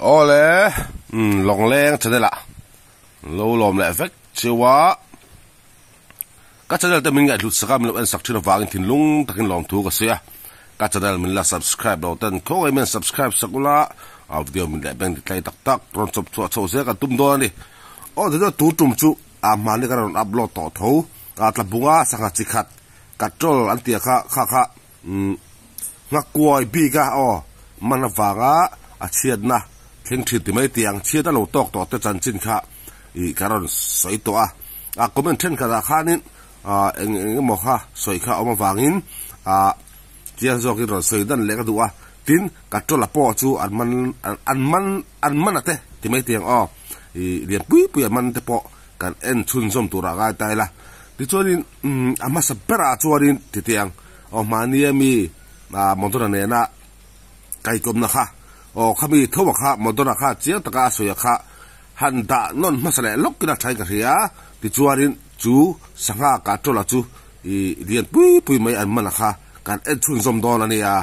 ole long leng chadela lo lom le vek chiwa ka channel te min ga lut sakam lo an sak thina wangin thin lung takin lom thu ka sia ka channel min la subscribe lo tan ko men subscribe sakula a video min le bang tlai tak tak ron chop chu chu se ka tum do ni o de tu tum chu a mani ka ron upload to tho ka tla bunga sanga chikhat katrol an tia kha ngakoi bi ga o manawanga a chiat na thing thi ti mai tiang chiat lo tok to te chan chin kha I karon soi to a comment then ka khanin eng mo kha soi kha oma wangin chia zo ki ro soi dan le ka duwa tin katrol po chu an man ate ti mai tiang o lian pui man te po kan en chun zom tu ra ga tai la ti chorin ama sabera chorin ti tiang o mania mi motora ne na kai kom na kha o khami thowa kha motora kha chiang taka soya kha handa non masale lok kina thai ka ria ti chuarin chu sanga ka tola chu I lian pui mai an man kha kan en chun zom don ani ya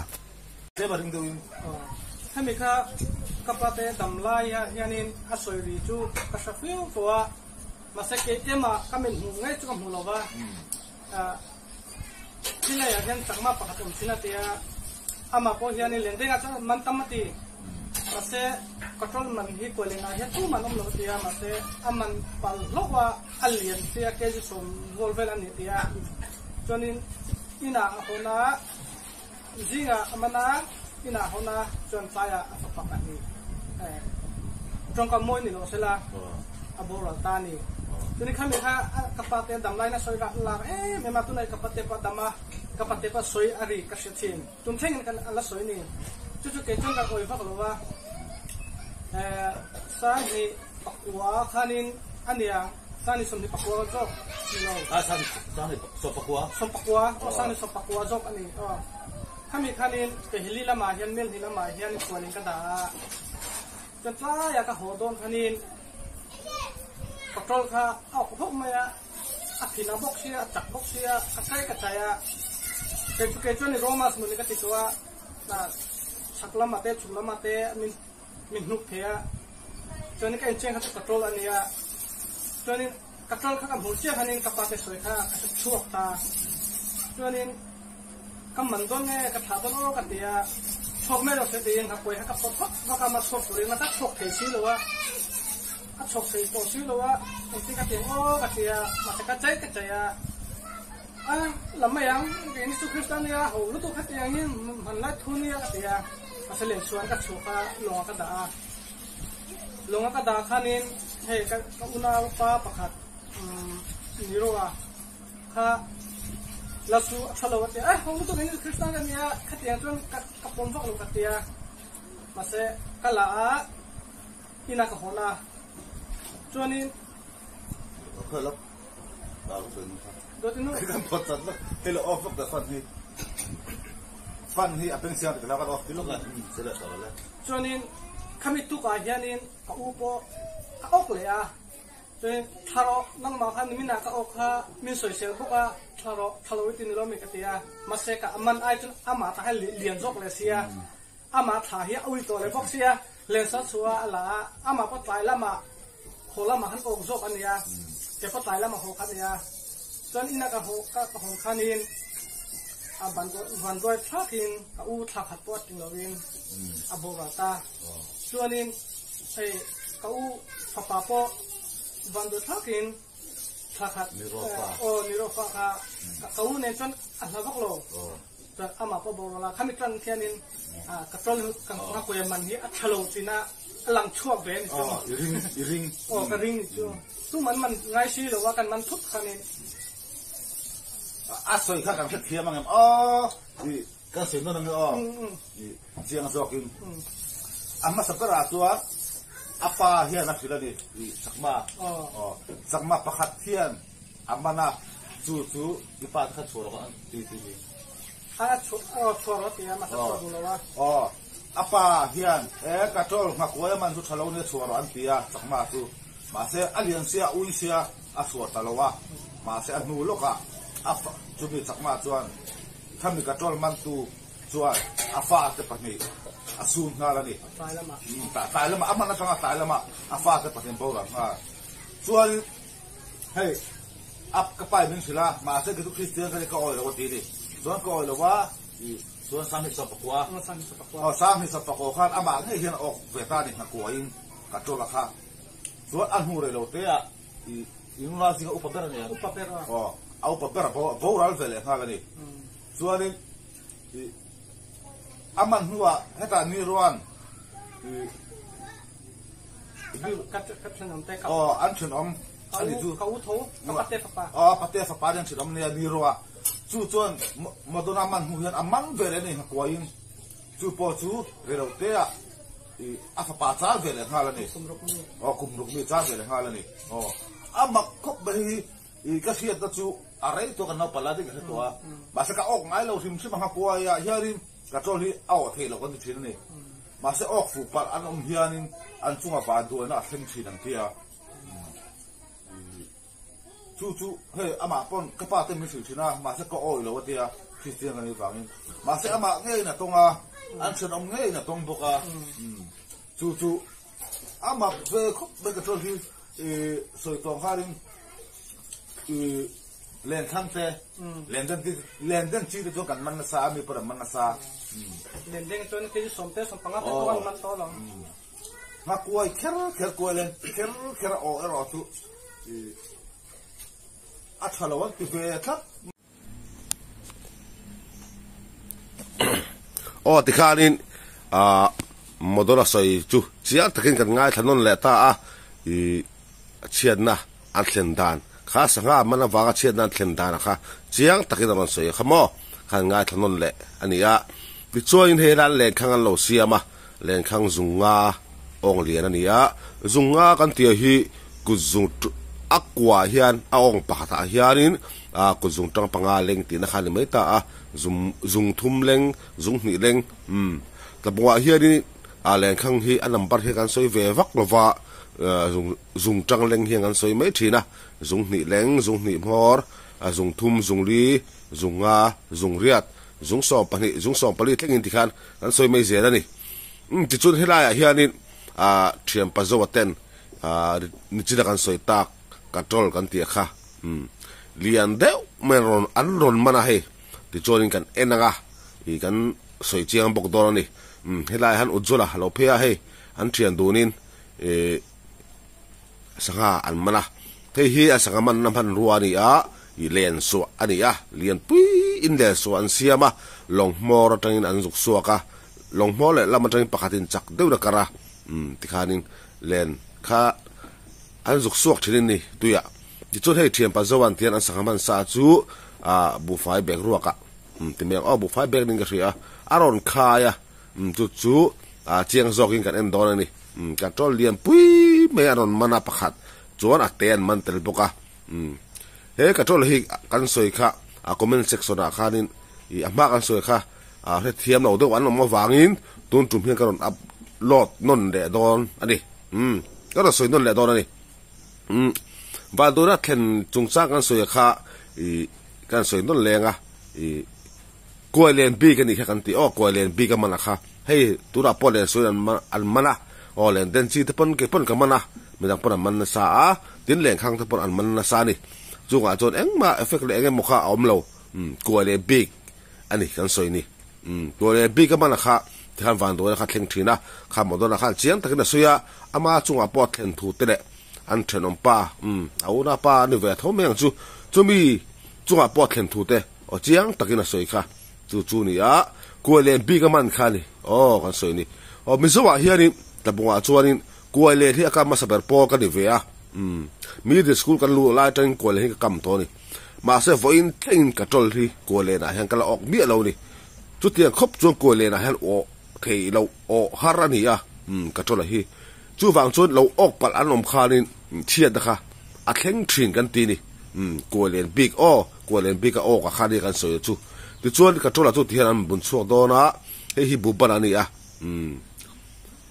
te ba ring doin khami kha kapate damlai ya yanin asoi ri chu ka safiu towa masake ema kamen hu ngai chu kam hulowa sila ya gen takma pakatum sila tia ama po yani lendenga cha man tamati mase control man hi ko lenga he tu manom lo tia mase aman pal lowa alien tia ke ji som volvel ani tia chonin ina hona jinga amana ina hona chon saya apapakani jongka moi ni lo sela abora tani tuni khami kha kapate damlai na soira la me ma tunai kapate pa dama kapate pa soi ari ka sethin tum theng kan ala soi ni chu ke chung ka koi fa lo wa sa ni pakwa khanin ania sa ni som ni pakwa jo ni lo sa ni so pakwa sa ni so pakwa jo ani khami khanin ke hili lama hian mel hila ma hian kuanin ka da chatla ya ka hodon khanin control kha au phok maya athina box sia chak box sia kakai kachaya ke choni romas mun ka tikwa na sakla mate chula mate min nuk thea choni ka encheng kha control ania choni control kha kam hulche khanin kapate soi kha chuak ta choni kam mandon ne ka thabon ro ka tia chok me ro se de nga koi ka pot ma ka ma chok ri na ta chok the si lo wa a chok sei to si lo wa ti ka tiang o ka tia ma ka chai lamma yang ni su kristan ya ho lu to ka tiang ni man la thu ni ka tia asale suan ka choka longa ka da khanin he ka una pa pakhat ni ro wa kha lasu chalawat ya ho lu to ni kristan ka nia ka tiang chon ka pon vok lo ka tia mase kala ina ka hona chonin khalo ba ko do tinu kan potat la telo off da fan hi apen sia da ka off tilo ka sela sala chonin kami tu ka hianin ka upo ka ok le a chonin tharo nang ma khan mina ka ok kha min soi sel boka thalo tin lo mi ka tia mase ka aman ai chun ama ta ha lian jok le sia ama tha hi ui to le bok sia le sa chua ala ama pa tai lama khola ma han ok jok ania ke pa tai lama ho khania chon ina ka ho ka hong khanin a ban doi thakin ka u thak hat pot ting lovin a borata chuanin sei ka u papa po ban doi thakin thakhat ni ro fa ka u ne chon a hlavak lo chon ama po borala khami tran khianin ka trol ka na ko man hi a thalo tina lang chuak ven ring ka ring chu tu man ngai si lo wa kan man thut khanin asoi kha kan thia mangam I ka sen no nang I jiang zokin amma sapara tua apa hian na sila ni sakma pakhat hian amana chu ipa kha choro ka ti choro tia ma sa lo wa apa hian ka tol ngakoi man chu thalo ne choro an tia sakma chu ma se alian sia ui sia aswa talowa ma se anu loka apa chumi sakma chuan thami ka tol man tu chuan afa te pani asun nga la ni trai lama tai lama ama na sanga tai lama afa te patin bora ha chuan hey ap ka pai min sila ma se ke tu Christian ka oi lo ti ni chuan ko oi lo wa chuan sang hi sa pakwa sang hi sa pakwa khan ama ngai hian ok ve ta ni na ko in ka to la kha chuan an hu re lo te a in la si ka upapera ni upapera au papera bora vele ha la ni chuan aman huwa heta ni ruan kat thanom te ka an thanom ani chu ka u tho ka pate fa pate fa pa den thanom ne ni ruwa chu chuan modona man hu hian amang vele ni ko in chu po chu relo te a fa pa cha vele ha la ni kumruk mi cha vele ha la ni amak khop be hi ka siat ta chu arai to kan pala de ka to ba sa ka ok ngai lo sim sim ha ko ya hiarin ka to hi aw the lo kan thin ni ma se ok fu par an hianin an chunga ba do na thin thin ang tia chu he ama pon ka pa te mi sil thina ma se ko oi lo tia Christian kan ni bangin ma se ama ngei na tonga an chen om ngei na tong boka chu ama ve khop be ka to hi soi tong harin len thang te len den chi de to kan man na sa mi par man na sa len den to ni som te som panga to man to lo ma kuai ker ko len ker o ero tu a thalawan ti ve tha ti khanin modora soi chu chia takin kan ngai thanon le ta chian na an thlen dan kha sanga mana waga chian na thlen dan kha chiang takin ron soi khamo khan ngai thanon le ania ti choin he ran le khang an lo siama len khang zunga ong lian ania zunga kan tia hi ku zung akwa hian aong pakha hianin ku zung tang panga leng ti na khan mai ta zung thum leng zung ni leng tabwa hianin len khang hi an number he kan soi ve vak lova zung tang leng hian kan soi mai thina zung ni leng zung ni mor zung thum zung li zunga zung riat zung so pali tlengin ti khan kan soi mai zela ni ti chun helaya hianin thiam pa zo ten ni chida kan soi tak katrol kan tia kha lian deu meron an ron mana he ti chonin kan enanga I kan soi chiang bok dor ni helai han ujula lo phia he an thian dunin sanga an mana te hi asanga man nam han ruani I len so ani lian pui in le so an siama long mor tangin an zuk suaka long mor le lam tangin pakhatin chak deu na kara ti khanin len kha an zuk suak thinin ni tuya ti chon hei thiam pa zawan tian an sanga man sa chu bu fai bek ruaka ti mek bu fai bek ning ka ria aron khaya chu chiang zoking kan en don ani ka tol lian pui me aron mana pakhat chuan ten man tel boka he ka tol hi kan soi kha comment section a khanin I ama kan soi kha he thiam lo de wan mo wangin tun tum hian karon up lot non de don ani ka ro soi non le don ani ba do na thlen chungcha kan soi kha kan soi non lenga koilen bi kan ni kha kan ti koilen bi ka mana kha hey tura polen soi an mana len den chi te pon ke pon ka mana medang pon man na sa tin leng khang te pon an man na sa ni chunga chon engma effect le engem mokha omlo koilen bi ani kan soi ni koilen bi ka mana kha than van do kha thleng thina kha modona kha chiang takina suya ama chunga pot thlen thu te le an thenom pa auna pa ni ve thomeng chu chumi chunga pot thlen thu te chiang takina soi kha chu ni koilen bi ka man kha ni kan soi ni mizowa hiani tabunga chuanin koilen hi aka masaber po ka ni ve mi de school kan lu la tang koilen hi kam to ni ma se voin thleng ka tol hi koilen a hian kala ok mi lo ni chu tiang khop chuan koilen a hian thei lo harani ka tol hi chu wang chuan lo ok pal anom khanin thiat da kha a thleng thin kan ti ni koilen big koilen big ka ka khani kan soi chu ti chuan ka tola chu tian an bun chuak dona hi bu ban ani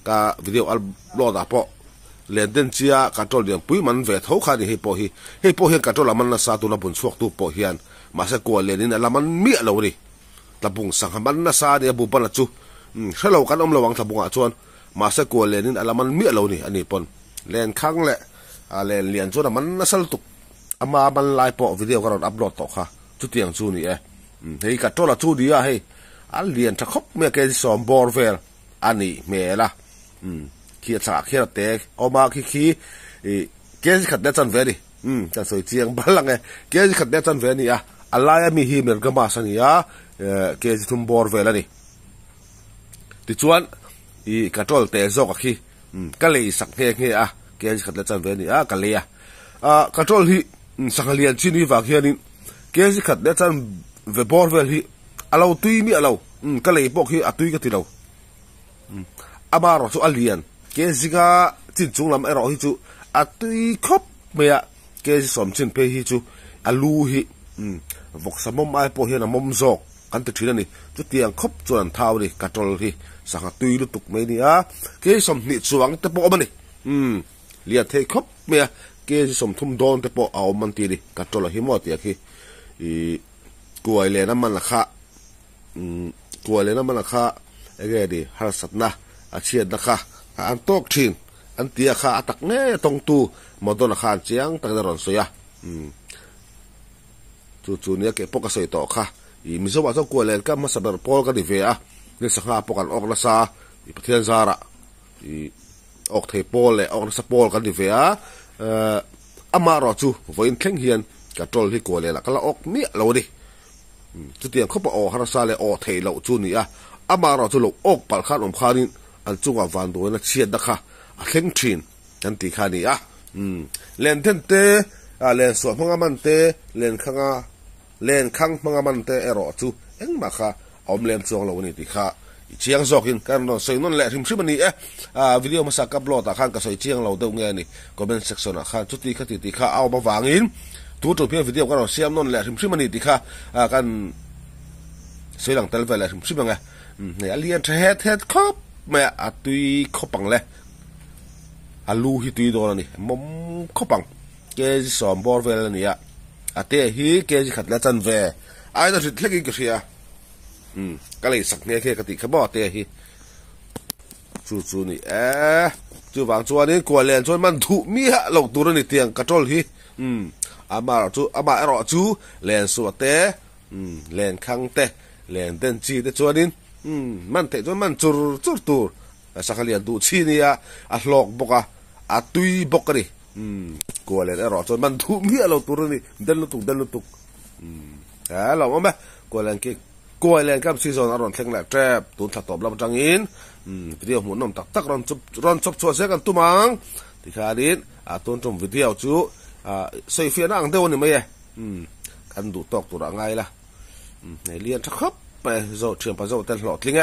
ka video al lo da po len den chia ka tol diam pui man ve tho kha ni hi po hi ka tola man na sa tu na bun chuak tu po hian ma se koilen in alaman mi lo ni tabung sang man na sa ni bu ban chu ใช่เรากันระวังทับงชวนมาสักกวนเลนินอะไรมันเมียเรานี่อันนี้ปนเลนข้างแหละเลนเลียนชวนมันน่าสลตุกอามามันไลน์ปอวิดีโอก็เราอัพโหลดต่อค่ะจุดเตียงชูนี่เฮ้ยกัดตัวละชูดีอะเฮ้ยอันเลียนจะครบเมื่อแกสอมบอร์เวลอันนี้เมื่อละเขียดสากเขียดเตะออกมาขี้แกจะขัดได้จันเวดิจะสวยเจียงบ้านละไงแกจะขัดได้จันเวนี่อะอะไรมีฮีเมอร์ก็มาสันนี่อะแกจะทุ่มบอร์เวลนี่ติชวนกัดตัวเตะโซกขี้ก็เลยสักเพลงนี่อะแกจะขัดได้จันเวนี่อะก็เลยกัดตัวที่สังเลียนชินีฝากเฮียนี่แกจะขัดได้จันเวบอร์เวลที่เราตุยมีเราก็เลยบอกที่ตุยก็ที่เราอามาเราสู้อเลียนเกจิกาจินจุงลำเราฮิจูตุยครบเมียเกจิสมชินเพฮิจูลูฮิวกสมมไอพอเฮียนมมจอกกันติดที่นั่นนี่จุดเตียงครบจวนเท้าดิกัดตัวที่สังตุยลุตุกไม่นี่เกจิสมนิสวงแต่ปอมันนี่เลียนเทครบเมียเกจิสมทุ่มโดนแต่ปอเอามันตีดิกัดตัวหิมอตีขี้กลัวเลยน้ำมันละค่ะกลัวเลยน้ำมันละค่ะไอ้เงี้ยดิฮาร์สัตนะอาเชียนนะคะอันโตกชินอันเตียค่ะตักเน่ตรงตูมาโดนอาคารเจียงตั้งแต่รอนสวยจู่ๆเนี่ยเก็บพวกกระสอยต่อค่ะมิสวะต้องกลัวเลยก็มาสับปอลกันดิเวียเนี่ยสังหาพวกกันออกละซาประเทศซาระออกเทปอลเลยออกสปอลกันดิเวียอามารอจู่วันเข่งเฮียนกับโจลที่กลัวเลยล่ะก็ละออกเนี่ยเราดิจุดเตียงเขาบอกออกฮาร์ซาเลยออกเทเราจู่นี่อามาเราจู่เราออกปัลคาร์อมคารินอันจุงอาวันตัวนั้นเชียดนะคะเข่งชินกันตีขานี่เลนเทนเตเลนสวนมังมันเตเลนข้างมังมันเตรอจู่เอ็งมาค่ะอมเลนจวงเราวันนี้ตีขาเชียงจอกยินกันเราใส่นั่นแหละทิมชิมันนี่วิดีโอมาสักกับโหลดข้างก็ใส่เชียงเราเดิมเงี้ยนี่ก็เป็นเซ็กชันข้างจุดที่เขาตีขาเอามาวางอินตัวเพียงวิดีโอก็เราเสียมนั่นแหละทิมชิมันนี่ตีขากันเสียหลังเตลเวลทิมชิมันไงเนี่ยเลียนเฮ็ดครบแม่ตุยครบปังเลยลูฮิตุยโดนนี่มุมครบปังเกจิสอมบอร์เวลนี่เตะฮีเกจิขัดแล้วจันเวไอ้ตัวสุดเล็กอีกเสียก็เลยสักเนี่ยแค่กติขบเตะฮีจู่ๆนี่จู่บางจวนนี่กลัวเลียนจวนมันถูมีฮะหลงตัวนี่เตียงกระโจลฮีอามาเราจู่เลียนสวดเตะเลียนข้างเตะเลียนเดินจีเตะจวนนี่มันเตะจนมันจูตัวสักเลียนดูชีนี่หลอกบกตุยบกดิกลัวเลยรอจนมันถูมีเราตัวนี้เดินลุตุกเราเอาไหมกลัวเล่นกับซีซันอารอนแข่งแหลกแทบตุนถัดตบลำจังอินวิดีโอหัวนมตักรอนชบชัวเสกันตุ้มังที่ขาดินตุนจมวิดีโอจูใส่เฟียนั่งเดียวนี่ไหมกันดูตอกตัวไงล่ะในเรียนชักครับไปโจเชื่อมไปโจเต้นหลอดลิงไง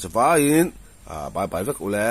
สบายอินบายเวกอุเล่